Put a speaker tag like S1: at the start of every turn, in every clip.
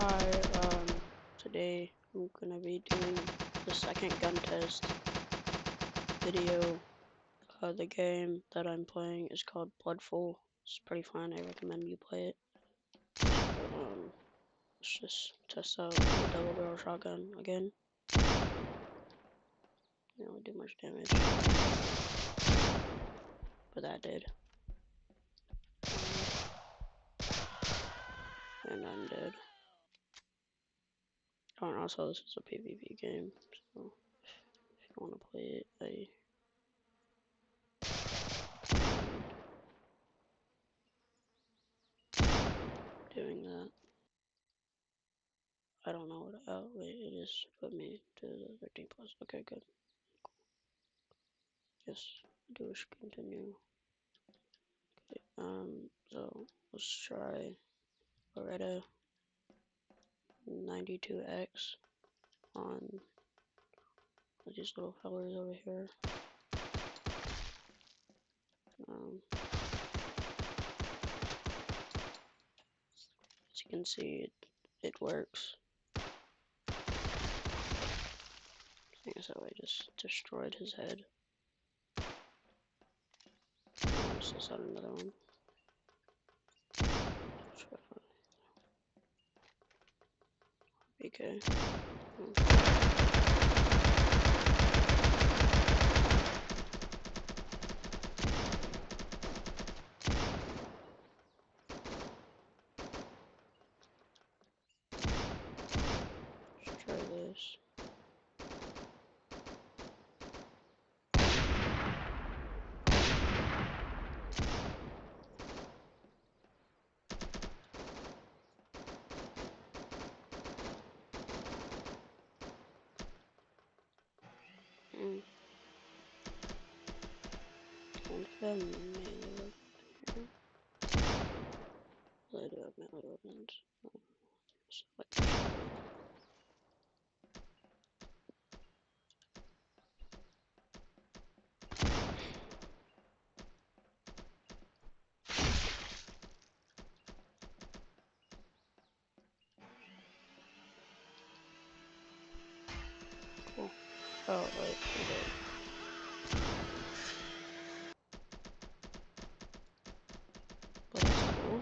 S1: Hi, today I'm gonna be doing the second gun test video. The game that I'm playing is called Bloodful. It's pretty fun, I recommend you play it. Let's just test out the double barrel shotgun again. Didn't really do much damage, but that did. And I'm dead. Oh, and also this is a PvP game, so if you want to play it, I doing that. I don't know what. Oh wait, it just put me to the 13 plus. Okay, good. Yes, do wish continue. Okay, so let's try Beretta 92X on these little fellers over here. As you can see, it works. So I just destroyed his head. Let's just add another one. BK. Let's try this. And then melee weapon here. I do have melee weapons. Select the shovel. Cool. Oh, wait, okay. But that's cool.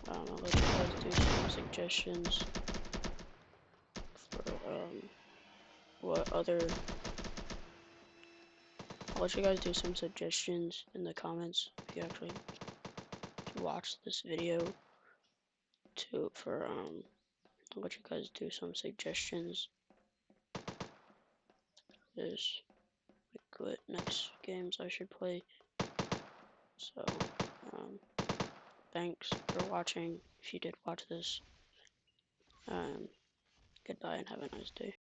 S1: I don't know, let you guys do some suggestions for, what other, I'll let you guys do some suggestions in the comments if you actually watch this video I'll let you guys do some suggestions is like what next games I should play. So, thanks for watching if you did watch this. Goodbye and have a nice day.